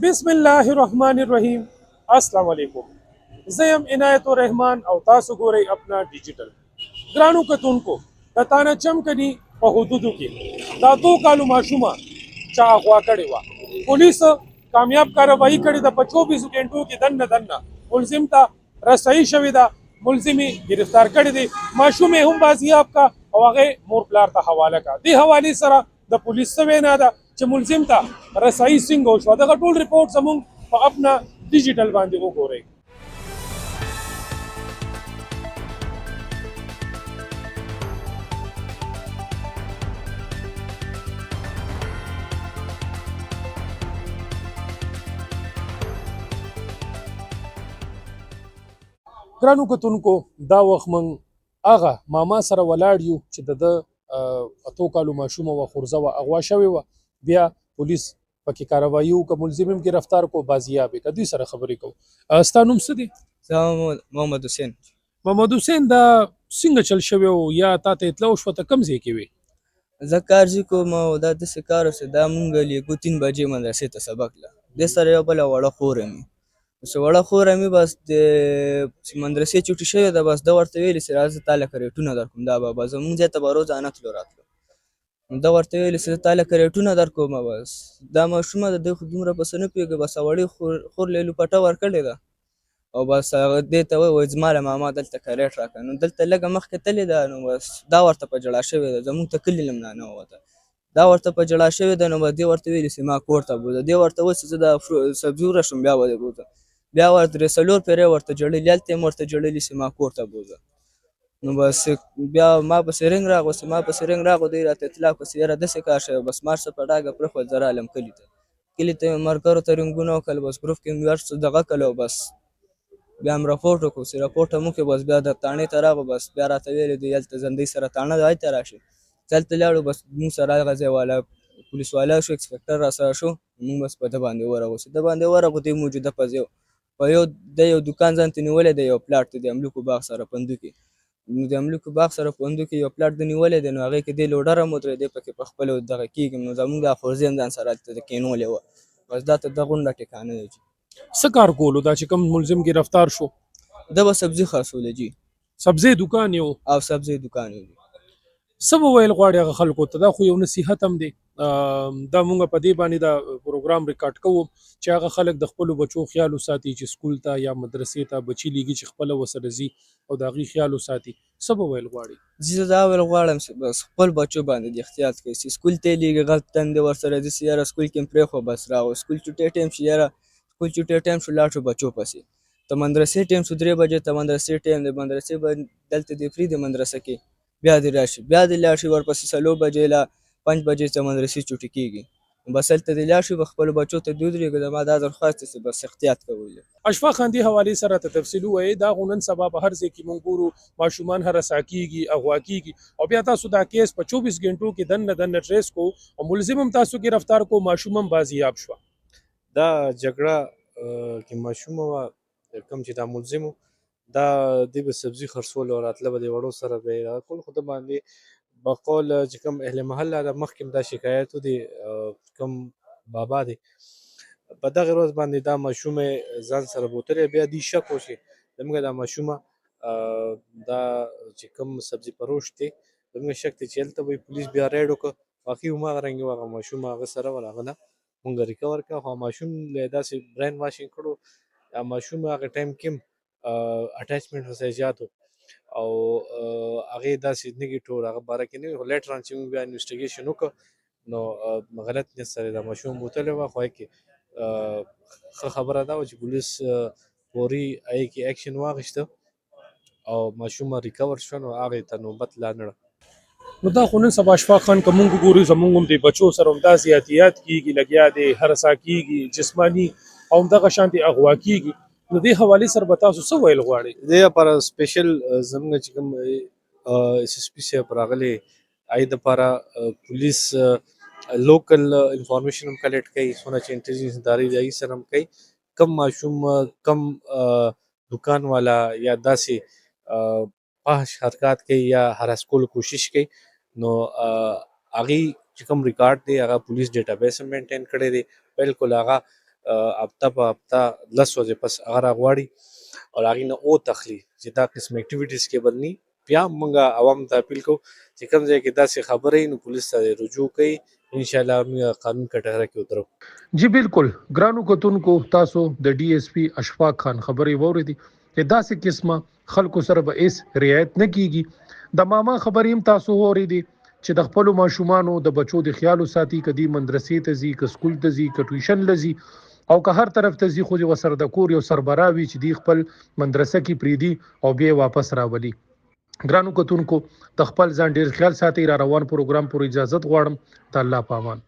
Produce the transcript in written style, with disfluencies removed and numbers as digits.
بسم الله الرحمن الرحیم. السلام علیکم. زه یم عنایت الرحمن او تاسو ګورئ اپنا ډیجیټل. ګرانو کتونکو، د تانه چمکني په حدودو کې دا 2 کالو ماشومه چا اغوا کړې وه، پولیسو کامیاب کاروایی کړې ده. په 24 غنټو کې دننه ملزم ته رسایي شوې ده، ملزم یې گرفتار کړی دی، ماشوم یې هم بازیاب کا او هغه مور پلار ته حواله کا. دې حوالې سره د پولیس څه وینا ده چې ملزم ته رسایي څنګه وشوه، دغه ټول ریپورټ زموږ په اپنا ډیجیټل باندې وګورئ. ګرانو کتونکو، دا وخت موږ هغه ماما سره ولاړ یو چې د اتو کالو ماشومه وه، خورزه وه، اغوا شوې وه. بیا پولیس پکې کاروایي وکړه، ملزم هم گرفتار کو، بازیاب یې کړه. دوی سره خبرې کوو. ستا نوم څه دی؟ محمد حسین. محمد حسین، دا څنګه چل شوی و یا تا ته اطلاع وشوه؟ ته کوم ځای کې وې؟ زه کار کوم او دا داسې کار و چې دا مونږ لیکو 3 بجې مدرسې ته سبق له دې سره یو بله وړه خوره مې چې وړه خوره مې بس د چې مدرسې چوټي شوې ده، بس ده ورته ویلې چې راځه تا لکه ریټونه درکوم. دا به زمونږ ځای ته به روزانه تلو راتلو. نو ده ورته ویلې چې تا لکه ریټونه درکومه. بس دا ماشومه د دې خو دومره پسې نه پوهېږي، بس وړې خور لیلو پټه ورکړې ده او بس هغه دې ته وویل زما له ماما دلته کریټ راکړه. نو دلته لږه مخکې تللې ده، نو بس دا ورته په ژړا شوې ده، زموږ ته کلي له نه ووته. دا ورته په ژړا شوې ده، نو بس دې ورته ویلې چې ما کور ته بوځه. دې ورته وویل چې زه د سبزي ورشم بیا به دې بوځم. بیا ورته 3-4 پیرې ورته جړلي، هلته یې هم ورته جړلي چې ما کور ته بوځه. نو بس بیا ما پسې رنګ راغو. دوی راته اطلاع کړه چې یاره داسې کار شوی. بس ما څه په ډاګه پرېښود، زه رالم کلي ته مې ملګرو ته رنګونه وکړل، بس ګروپ کې مې هر څه دغه کړل او بس بیا هم راپورټ وکړو. چې راپورټ هم وکړو، بس بیا د تاڼې ته راغلو. بس بیا راته ویلې دوی هلته زندۍ سره تاڼه ده، هلته راشئ. چې هلته لاړو، بس موږ سره هغه ځای والا پولیس والا شو، انسپکټر را سره شو. موږ بس په ده باندې ورغلو. چې ده باندې ورغلو، دوی موجوده په یو دوکان ځان ته نیولی دی، یو پلاټ ته د املوکو باغ سره پندو کې. نو د املوکو باغ سره پندو کې یو پلاټ د نیولی دی، نو هغې کې دی لوډر هم ودرېدی پکې په خپله دغه کېږي. نو زموږ دا خورزی هم ځان سره هلته کېنولې وه. بس دا ته دا غونډه ټکانه دی چې څه کار کولو دا چې کوم ملزم گرفتار شو؟ ده به سبزي خرڅولی جي سبزی دکان یو؟ او سبزي دکان یې. څه به ویل غواړي هغه خلکو ته؟ دا خو یو نصیحت هم دی. دا مونږ په دې باندې دا پروګرام ریکارډ کوو چې هغه خلک د خپلو بچو خیال وساتي چې سکول ته یا مدرسې ته بچي لیږي چې خپله ورسره ځي او د هغې خیال وساتي. څه به ویل غواړي؟ زه دا ویل غواړم چې بس خپل بچو باندې دې احتیاط کوي چې سکول ته یې لیږي، غلط تندې ورسره ځي چې یاره سکول کې مې پرېښوه بس راغلو. سکول چوټۍ ټایم شي، یاره سکول چوټۍ ټایم شو، لاړ شو بچو پسې. ته مدرسې ټایم شو، 3 بجې ته مدرسې ټایم دی، مدرسې به دلته دې پرېږدي مدرسه کې، بیا دې راشي، بیا دې لاړ شي ورپسې 4 بجې لا 5 بجې ته مدرسې چوټي کېږي. بس هلته دې لاړ شي، به خپلو بچو ته دې ودرېږي. زما دا درخواست دی چې بس احتیاط کوئ. اشفاق خان دې حوالې سره ته تفصیل ووایي. دا خو نن سبا په هر ځای کې مونږ ګورو ماشومان هراسا کېږي، اغوا کېږي، او بیا تاسو دا کیس په 24 غنټو کې دننه ټریس کو او ملزم هم تاسو گرفتار کو، ماشوم هم بازیاب شوه. دا جګړه کې ماشومه وه، کوم چې دا ملزم و دا دی به سبزي خرڅول او راتله به د وړو سره به یې هغه کول. خو ده باندې بقول چې کوم اهل محله ده مخکې هم دا شکایت و د کوم بابا دی په دغه ورځ باندې دا ماشومه ځان سره بوتلی. بیا دوی شک وشي زموږ دا ماشومه دا چې کوم سبزي فروش دی زموږ شک دی چې هلته به پولیس بیا ریډ وکړه. واقعي هماغه رنګې وه، هغه ماشوم هغه سره وه، هغه نه مونږ ریکور کړه. خو ماشوم له داسې برین واشنګ کړو، ماشوم هغه ټایم کې هم اټیچمنټ ورسره زیات و او هغې داسې نګیټیو هغه باره کې نه وي. خو لیټر آن چې موږ بیا انویسټیګیشن وکړو نو غلط نیت سره دا ماشوم بوتلی وه. خو هغې کې ښه خبره دا وه چې پولیس فوري هغې کې ایکشن واخیسته او ماشومه ریکور شوه، نو هغې ته نوبت لا نه. نو دا خو نن سبا اشفاق خان که مونږ ګورو زمونږ هم د بچو سره همدا زیاتیات کېږي، لګیا دی هراسا کېږي جسماني او همدغه شانتې اغوا کېږي. نو دې حوالې سره به تاسو څه ویل غواړئ؟ دې لپاره سپیشل زموږ چې کوم اس اس پي صاحب راغلی هغې دپاره پولیس لوکل انفارمیشن هم کلیکټ کوي، څونه چې انټلیجنس ادارې دي هغې سره هم کوي. کم ماشوم کم دکان والا یا داسې فحش حرکات کوي یا هراس کولو کوشش کوي، نو هغې چې کوم ریکارډ دی هغه پولیس ډیټابیس هم مینټین کړی دی. بالکل هغه هفته په هفته 10 ورځې پس هغه راغواړي او هغې نه او تخلي چې دا قسم اکټیویټیز کې بدني بیا موږ عوام ته اپیل کوو چې کوم ځای کې داسې خبرې نو پولیس ته رجوع کوي انشاءالله موږ قانون کټهره کې ودرو جی بالکل ګرانو کتونکو تاسو د ډي اس پی اشفاق خان خبرې واوریدي چې داسې قسمه خلکو سره به هیڅ رعایت نه کیږي د ماما خبرې هم تاسو واوریدي چې د خپل ماشومانو د بچو د خیال ساتي کدي مدرسې ته ځي ک سکول ته ځي ک ټیوشن لزي او که هر طرف ته ځي خو د وسر د کور یو سربراوي چې دی خپل مدرسه کې پریدي او بیا واپس راولي ګرانو کتونکو د خپل ځان ډیر خیال ساتي را روان پروګرام پر اجازه غواړم د الله پامان